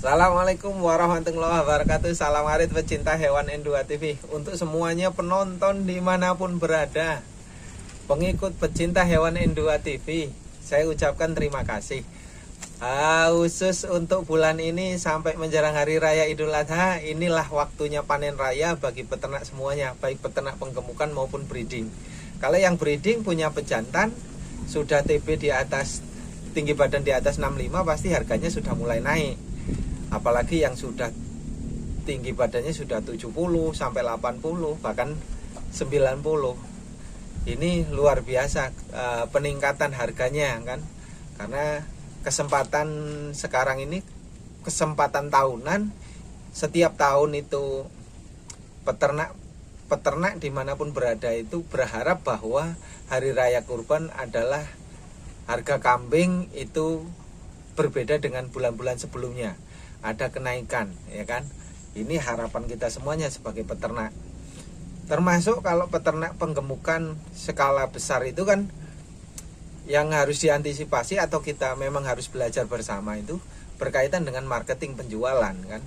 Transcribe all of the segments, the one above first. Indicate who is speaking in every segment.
Speaker 1: Assalamualaikum warahmatullahi wabarakatuh. Salam arit pecinta hewan N2 TV. Untuk semuanya penonton dimanapun berada, pengikut pecinta hewan N2 TV, saya ucapkan terima kasih. Khusus untuk bulan ini sampai menjelang Hari Raya Idul Adha, inilah waktunya panen raya bagi peternak semuanya, baik peternak penggemukan maupun breeding. Kalau yang breeding punya pejantan, sudah TB di atas, tinggi badan di atas 65, pasti harganya sudah mulai naik. Apalagi yang sudah tinggi badannya sudah 70 sampai 80 bahkan 90. Ini luar biasa peningkatan harganya kan. Karena kesempatan sekarang ini kesempatan tahunan, setiap tahun itu peternak dimanapun berada itu berharap bahwa Hari Raya Kurban adalah harga kambing itu berbeda dengan bulan-bulan sebelumnya. Ada kenaikan, ya kan? Ini harapan kita semuanya sebagai peternak. Termasuk kalau peternak penggemukan skala besar itu kan yang harus diantisipasi atau kita memang harus belajar bersama itu berkaitan dengan marketing penjualan kan.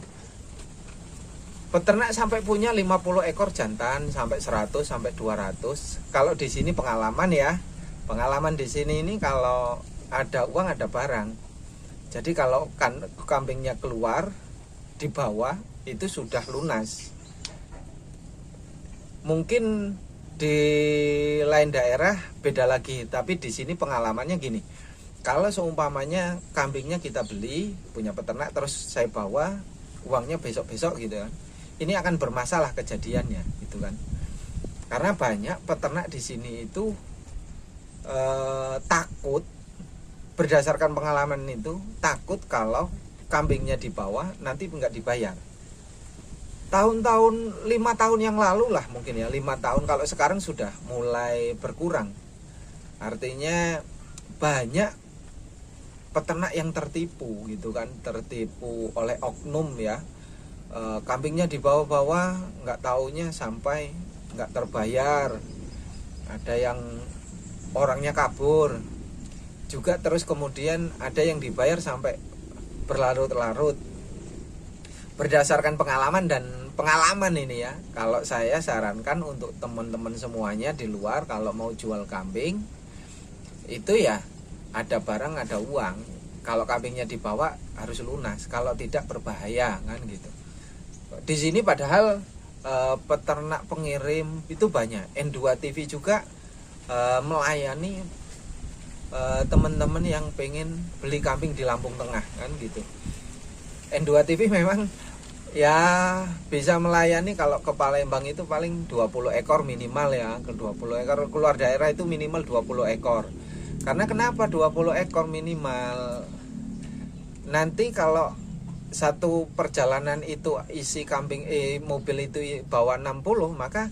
Speaker 1: Peternak sampai punya 50 ekor jantan, sampai 100 sampai 200. Kalau di sini pengalaman ya. Pengalaman di sini ini kalau ada uang ada barang. Jadi kalau kambingnya keluar di bawah itu sudah lunas. Mungkin di lain daerah beda lagi, tapi di sini pengalamannya gini. Kalau seumpamanya kambingnya kita beli, punya peternak terus saya bawa uangnya besok-besok gitu kan. Ini akan bermasalah kejadiannya gitu kan. Karena banyak peternak di sini itu takut, berdasarkan pengalaman itu takut kalau kambingnya di bawah nanti nggak dibayar. Tahun-tahun 5 tahun yang lalu lah mungkin ya, 5 tahun, kalau sekarang sudah mulai berkurang. Artinya banyak peternak yang tertipu gitu kan, tertipu oleh oknum ya. Kambingnya di bawah-bawah nggak taunya sampai nggak terbayar. Ada yang orangnya kabur juga, terus kemudian ada yang dibayar sampai berlarut-larut. Berdasarkan pengalaman ini ya, kalau saya sarankan untuk teman-teman semuanya di luar, kalau mau jual kambing itu ya ada barang ada uang. Kalau kambingnya dibawa harus lunas, kalau tidak berbahaya kan gitu. Di sini padahal peternak pengirim itu banyak. N2 TV juga melayani teman-teman yang pengen beli kambing di Lampung Tengah kan gitu. N2 TV memang ya bisa melayani. Kalau ke Palembang itu paling 20 ekor minimal ya, ke 20 ekor, keluar daerah itu minimal 20 ekor. Karena kenapa 20 ekor minimal? Nanti kalau satu perjalanan itu isi kambing mobil itu bawa 60, maka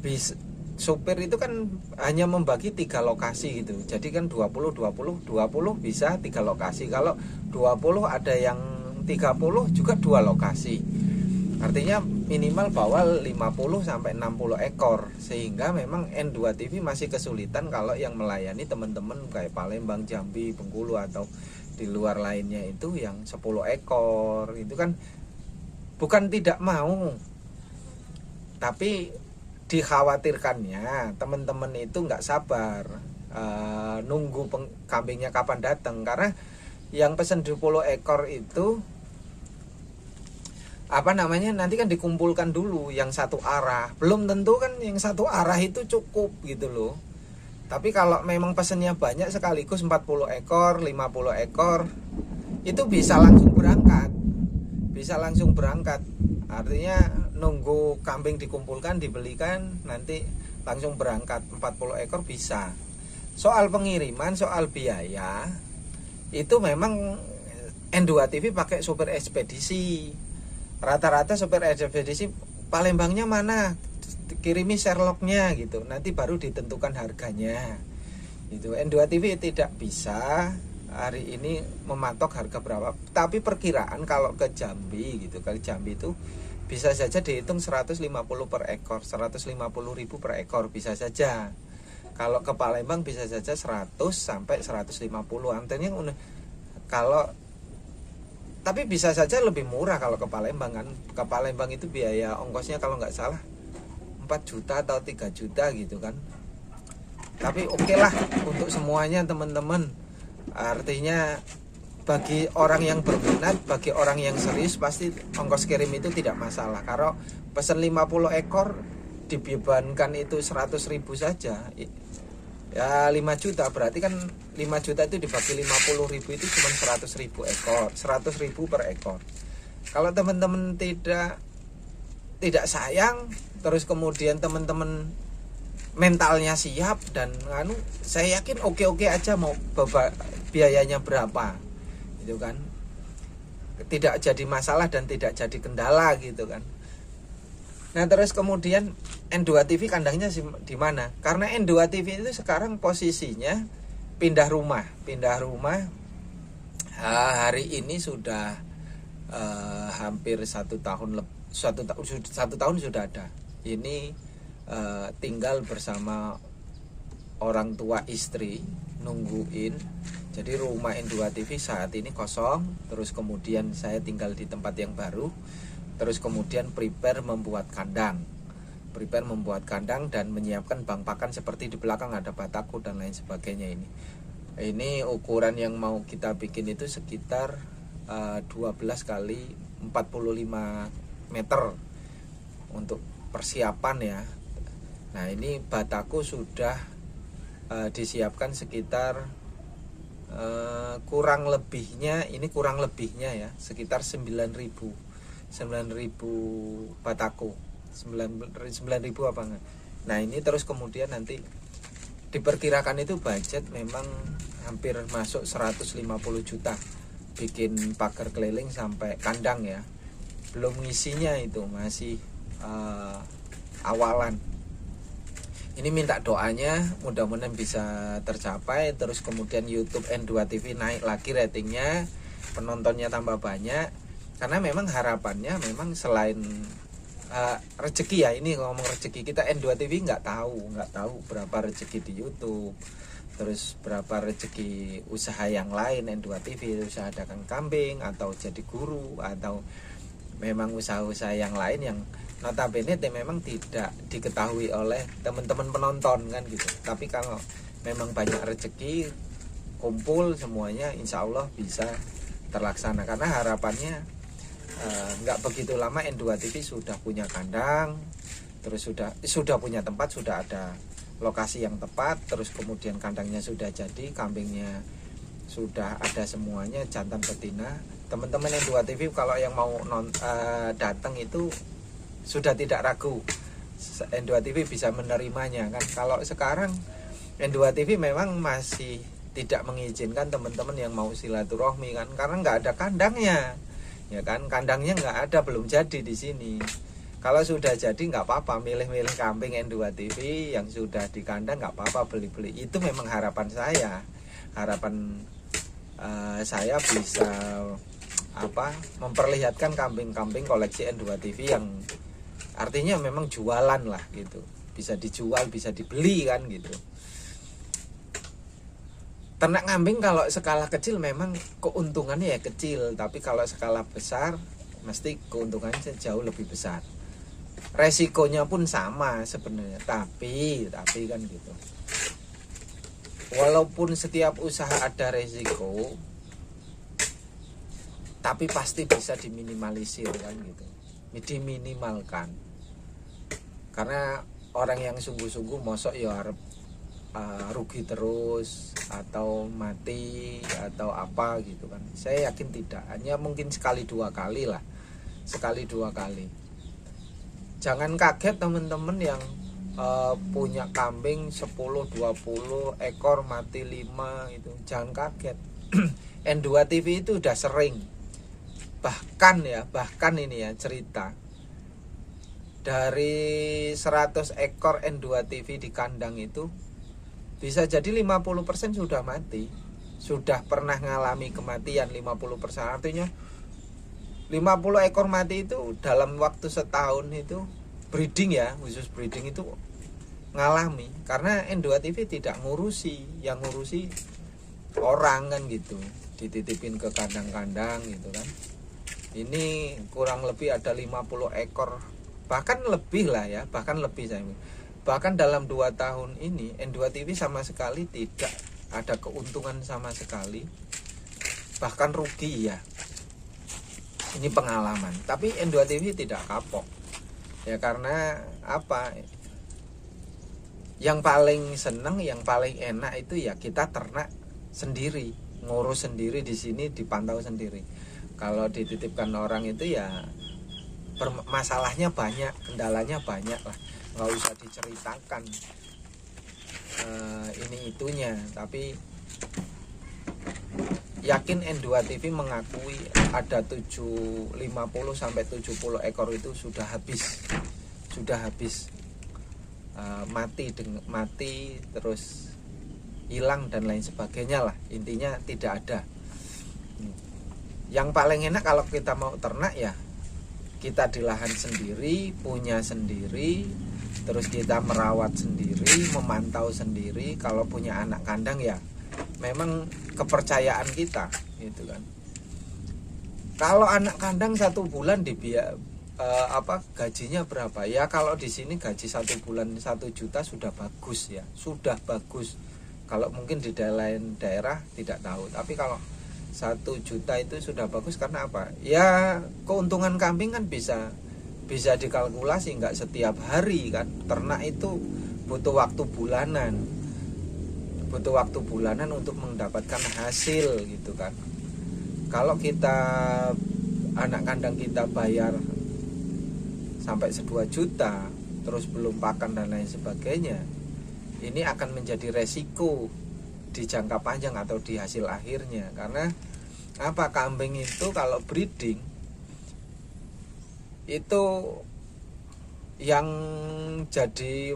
Speaker 1: bisa supir itu kan hanya membagi 3 lokasi gitu. Jadi kan 20 bisa 3 lokasi. Kalau 20 ada yang 30 juga 2 lokasi. Artinya minimal bawa 50 sampai 60 ekor. Sehingga memang N2 TV masih kesulitan kalau yang melayani teman-teman kayak Palembang, Jambi, Bengkulu atau di luar lainnya itu yang 10 ekor. Itu kan bukan tidak mau, tapi dikhawatirkannya teman-teman itu nggak sabar nunggu kambingnya kapan datang. Karena yang pesen 20 ekor itu nanti kan dikumpulkan dulu yang satu arah, belum tentu kan yang satu arah itu cukup gitu loh. Tapi kalau memang pesennya banyak sekaligus 40 ekor 50 ekor itu bisa langsung berangkat. Artinya nunggu kambing dikumpulkan, dibelikan, nanti langsung berangkat 40 ekor bisa. Soal pengiriman, soal biaya, itu memang N2 TV pakai supir ekspedisi. Rata-rata supir ekspedisi Palembangnya mana, kirimi Sherlocknya gitu, nanti baru ditentukan harganya. Itu N2 TV tidak bisa hari ini mematok harga berapa, tapi perkiraan kalau ke Jambi gitu, ke Jambi itu bisa saja dihitung 150 per ekor, 150.000 per ekor bisa saja. Kalau ke Palembang bisa saja 100 sampai 150. Artinya kalau tapi bisa saja lebih murah kalau ke Palembang kan. Ke Palembang itu biaya ongkosnya kalau nggak salah 4 juta atau 3 juta gitu kan. Tapi oke lah untuk semuanya teman-teman. Artinya bagi orang yang berminat, bagi orang yang serius, pasti ongkos kirim itu tidak masalah. Kalau pesan 50 ekor dibebankan itu 100.000 saja, ya 5 juta, berarti kan 5 juta itu dibagi 50.000 itu cuma 100.000 ekor, 100.000 per ekor. Kalau teman-teman tidak sayang, terus kemudian teman-teman mentalnya siap dan saya yakin oke-oke aja mau biayanya berapa gitu kan, tidak jadi masalah dan tidak jadi kendala gitu kan. Nah terus kemudian N2 TV kandangnya di mana? Karena N2 TV itu sekarang posisinya pindah rumah. Hari ini sudah hampir 1 tahun sudah ada. Ini tinggal bersama orang tua istri nungguin. Jadi rumah N2 TV saat ini kosong. Terus kemudian saya tinggal di tempat yang baru. Terus kemudian prepare membuat kandang dan menyiapkan bang pakan seperti di belakang ada bataku dan lain sebagainya. Ini ukuran yang mau kita bikin itu sekitar 12 kali 45 meter untuk persiapan ya. Nah ini bataku sudah disiapkan sekitar kurang lebihnya ya sekitar 9.000 bataku, 9.000 apa enggak. Nah ini terus kemudian nanti diperkirakan itu budget memang hampir masuk 150 juta bikin pagar keliling sampai kandang ya. Belum ngisinya itu masih awalan. Ini minta doanya mudah-mudahan bisa tercapai. Terus kemudian YouTube N2 TV naik lagi ratingnya, penontonnya tambah banyak. Karena memang harapannya memang selain rezeki ya, ini ngomong rezeki, kita N2 TV nggak tahu berapa rezeki di YouTube, terus berapa rezeki usaha yang lain. N2 TV usaha dagang kambing atau jadi guru atau memang usaha-usaha yang lain yang notabene memang tidak diketahui oleh teman-teman penonton kan gitu. Tapi kalau memang banyak rezeki kumpul semuanya, insya Allah bisa terlaksana. Karena harapannya nggak begitu lama N2 TV sudah punya kandang, terus sudah punya tempat, sudah ada lokasi yang tepat, terus kemudian kandangnya sudah jadi, kambingnya sudah ada semuanya, jantan betina. Teman-teman N2 TV kalau yang mau datang itu sudah tidak ragu, N2 TV bisa menerimanya kan. Kalau sekarang N2 TV memang masih tidak mengizinkan teman-teman yang mau silaturahmi kan, karena nggak ada kandangnya ya kan, kandangnya nggak ada, belum jadi di sini. Kalau sudah jadi nggak apa-apa, milih-milih kambing N2 TV yang sudah di kandang nggak apa-apa, beli-beli. Itu memang harapan saya bisa memperlihatkan kambing-kambing koleksi N2 TV yang artinya memang jualan lah gitu, bisa dijual, bisa dibeli kan gitu. Ternak kambing kalau skala kecil memang keuntungannya ya kecil, tapi kalau skala besar mesti keuntungannya jauh lebih besar. Resikonya pun sama sebenarnya, tapi kan gitu. Walaupun setiap usaha ada resiko, tapi pasti bisa diminimalisir kan gitu, diminimalkan. Karena orang yang sungguh-sungguh mosok ya harap rugi terus atau mati atau apa gitu kan. Saya yakin tidak, hanya mungkin sekali dua kali. Jangan kaget teman-teman yang punya kambing 10-20 ekor mati 5 itu, jangan kaget. N2 TV itu udah sering, bahkan ini ya cerita, dari 100 ekor N2 TV di kandang itu bisa jadi 50% sudah mati, sudah pernah ngalami kematian 50%. Artinya 50 ekor mati itu dalam waktu setahun itu breeding ya, khusus breeding itu ngalami. Karena N2 TV tidak ngurusi, yang ngurusi orang kan gitu, dititipin ke kandang-kandang gitu kan. Ini kurang lebih ada 50 ekor, bahkan lebih lah ya, bahkan lebih saya. Bahkan dalam 2 tahun ini N2 TV sama sekali tidak ada keuntungan sama sekali, bahkan rugi ya. Ini pengalaman. Tapi N2 TV tidak kapok. Ya karena apa? Yang paling seneng, yang paling enak itu ya kita ternak sendiri, ngurus sendiri di sini, dipantau sendiri. Kalau dititipkan orang itu ya masalahnya banyak, kendalanya banyak lah, nggak usah diceritakan ini itunya. Tapi yakin N2 TV mengakui ada 50 sampai 70 ekor itu sudah habis mati terus hilang dan lain sebagainya lah, intinya tidak ada. Yang paling enak kalau kita mau ternak ya kita di lahan sendiri, punya sendiri, terus kita merawat sendiri, memantau sendiri. Kalau punya anak kandang ya memang kepercayaan kita gitu kan. Kalau anak kandang 1 bulan gajinya berapa ya? Kalau di sini gaji 1 bulan 1 juta sudah bagus ya, sudah bagus. Kalau mungkin di lain daerah tidak tahu, tapi kalau 1 juta itu sudah bagus. Karena apa? Ya keuntungan kambing kan bisa dikalkulasi, nggak setiap hari kan. Ternak itu butuh waktu bulanan untuk mendapatkan hasil gitu kan. Kalau kita anak kandang kita bayar sampai 2 juta terus belum pakan dan lain sebagainya, ini akan menjadi resiko di jangka panjang atau di hasil akhirnya. Karena apa, kambing itu kalau breeding itu yang jadi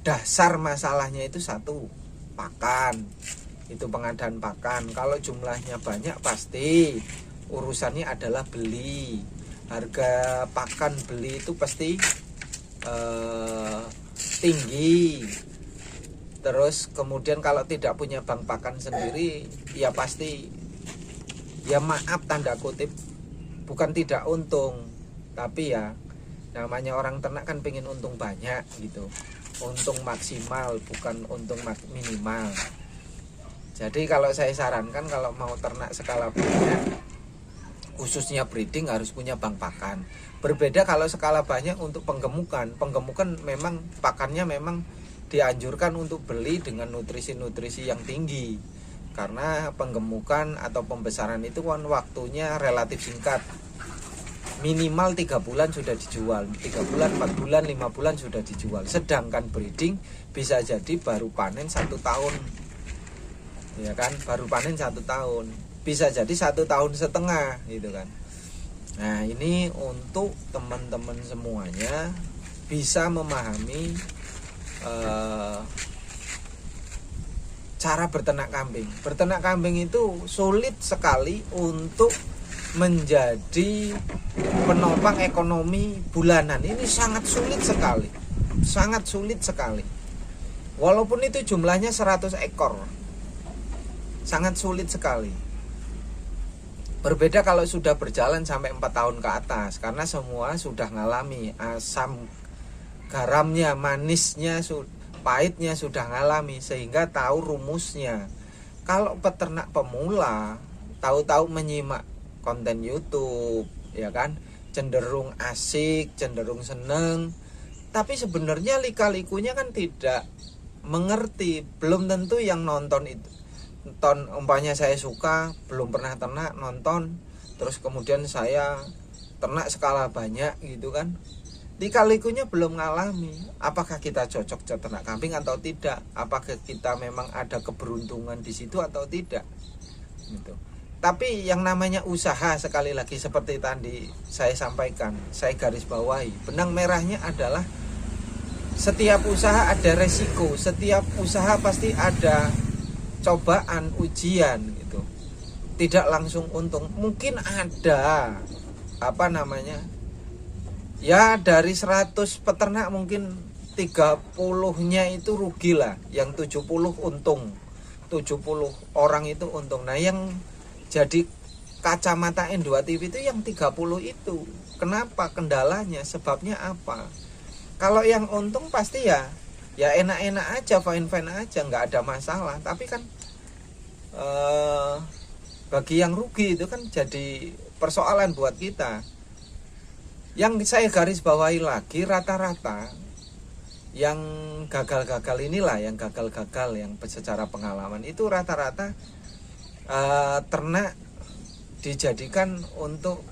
Speaker 1: dasar masalahnya itu satu, pakan. Itu pengadaan pakan. Kalau jumlahnya banyak pasti urusannya adalah beli. Harga pakan beli itu pasti tinggi. Terus kemudian kalau tidak punya bank pakan sendiri ya pasti, ya maaf tanda kutip, bukan tidak untung, tapi ya namanya orang ternak kan pengen untung banyak gitu, untung maksimal bukan untung minimal. Jadi kalau saya sarankan kalau mau ternak skala banyak, khususnya breeding, harus punya bank pakan. Berbeda kalau skala banyak untuk penggemukan memang pakannya memang dianjurkan untuk beli dengan nutrisi-nutrisi yang tinggi. Karena penggemukan atau pembesaran itu kan waktunya relatif singkat, minimal 3 bulan sudah dijual, 3 bulan, 4 bulan, 5 bulan sudah dijual. Sedangkan breeding bisa jadi baru panen 1 tahun, ya kan, baru panen 1 tahun, bisa jadi 1,5 tahun gitu kan. Nah ini untuk teman-teman semuanya bisa memahami cara berternak kambing. Berternak kambing itu sulit sekali untuk menjadi penopang ekonomi bulanan. Ini sangat sulit sekali. Sangat sulit sekali. Walaupun itu jumlahnya 100 ekor. Sangat sulit sekali. Berbeda kalau sudah berjalan sampai 4 tahun ke atas, karena semua sudah ngalami asam garamnya, manisnya, pahitnya sudah ngalami, sehingga tahu rumusnya. Kalau peternak pemula tahu-tahu menyimak konten YouTube, ya kan, cenderung asik, cenderung seneng, tapi sebenarnya lika-likunya kan tidak mengerti. Belum tentu yang nonton itu umpamanya saya suka, belum pernah ternak, nonton terus kemudian saya ternak skala banyak gitu kan, lika-likunya belum ngalami. Apakah kita cocok ternak kambing atau tidak? Apakah kita memang ada keberuntungan di situ atau tidak? Gitu. Tapi yang namanya usaha, sekali lagi seperti tadi saya sampaikan, saya garis bawahi, benang merahnya adalah setiap usaha ada resiko, setiap usaha pasti ada cobaan, ujian gitu. Tidak langsung untung. Mungkin ada ya dari 100 peternak mungkin 30-nya itu rugi lah, yang 70 untung, 70 orang itu untung. Nah yang jadi kacamata N2 TV itu yang 30 itu. Kenapa? Kendalanya, sebabnya apa? Kalau yang untung pasti ya enak-enak aja, fine-fine aja, nggak ada masalah. Tapi kan bagi yang rugi itu kan jadi persoalan buat kita. Yang saya garis bawahi lagi, rata-rata yang gagal-gagal inilah, yang gagal-gagal yang secara pengalaman itu rata-rata ternak dijadikan untuk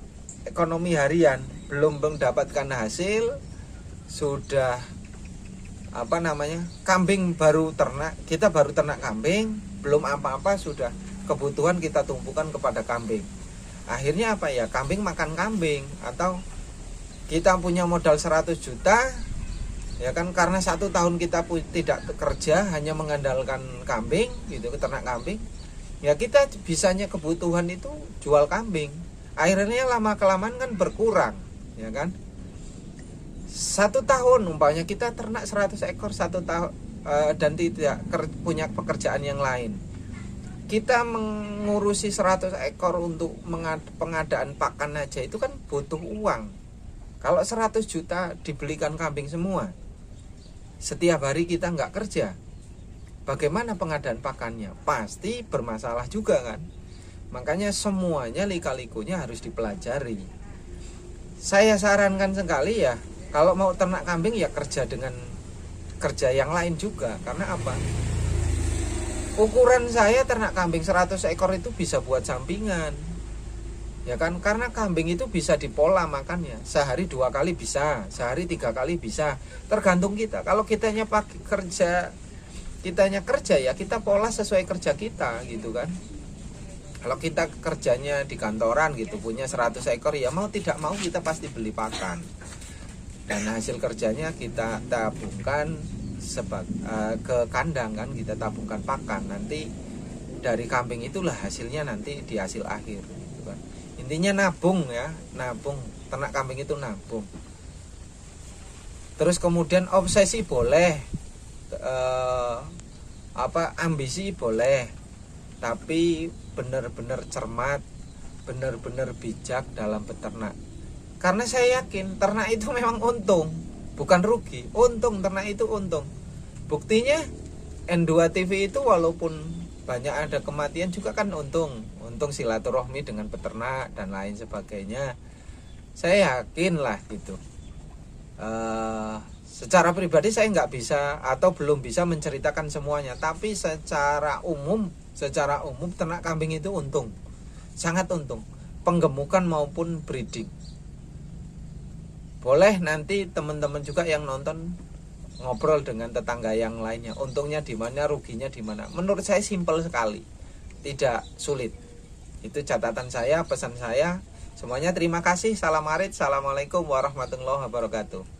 Speaker 1: ekonomi harian, belum mendapatkan hasil, sudah kambing baru ternak, kita baru ternak kambing, belum apa-apa sudah kebutuhan kita tumpukan kepada kambing. Akhirnya apa ya, kambing makan kambing. Atau kita punya modal 100 juta ya kan, karena 1 tahun kita tidak kerja, hanya mengandalkan kambing gitu, ternak kambing, ya kita bisanya kebutuhan itu jual kambing. Akhirnya lama kelamaan kan berkurang ya kan. 1 tahun umpamanya kita ternak 100 ekor 1 tahun dan tidak punya pekerjaan yang lain, kita mengurusi 100 ekor untuk pengadaan pakan aja itu kan butuh uang. Kalau 100 juta dibelikan kambing semua, setiap hari kita nggak kerja, bagaimana pengadaan pakannya? Pasti bermasalah juga kan. Makanya semuanya lika-likunya harus dipelajari. Saya sarankan sekali ya, kalau mau ternak kambing ya kerja dengan kerja yang lain juga. Karena apa? Ukuran saya ternak kambing 100 ekor itu bisa buat sampingan ya kan, karena kambing itu bisa dipola makannya, sehari 2 kali bisa, sehari 3 kali bisa, tergantung kita. Kalau kitanya kerja ya kita pola sesuai kerja kita gitu kan. Kalau kita kerjanya di kantoran gitu, punya 100 ekor ya mau tidak mau kita pasti beli pakan, dan hasil kerjanya kita tabungkan ke kandang kan, kita tabungkan pakan. Nanti dari kambing itulah hasilnya nanti di hasil akhir gitu kan. Intinya nabung ya, nabung. Ternak kambing itu nabung. Terus kemudian obsesi boleh, ambisi boleh, tapi benar-benar cermat, benar-benar bijak dalam beternak. Karena saya yakin ternak itu memang untung, bukan rugi. Untung, ternak itu untung. Buktinya N2 TV itu walaupun banyak ada kematian juga kan untung silaturahmi dengan peternak dan lain sebagainya. Saya yakin lah gitu. Secara pribadi saya nggak bisa atau belum bisa menceritakan semuanya, tapi secara umum ternak kambing itu untung, sangat untung, penggemukan maupun breeding. Boleh nanti teman-teman juga yang nonton ngobrol dengan tetangga yang lainnya, untungnya di mana, ruginya di mana. Menurut saya simpel sekali, tidak sulit. Itu catatan saya, pesan saya. Semuanya terima kasih. Salam arit. Assalamualaikum warahmatullahi wabarakatuh.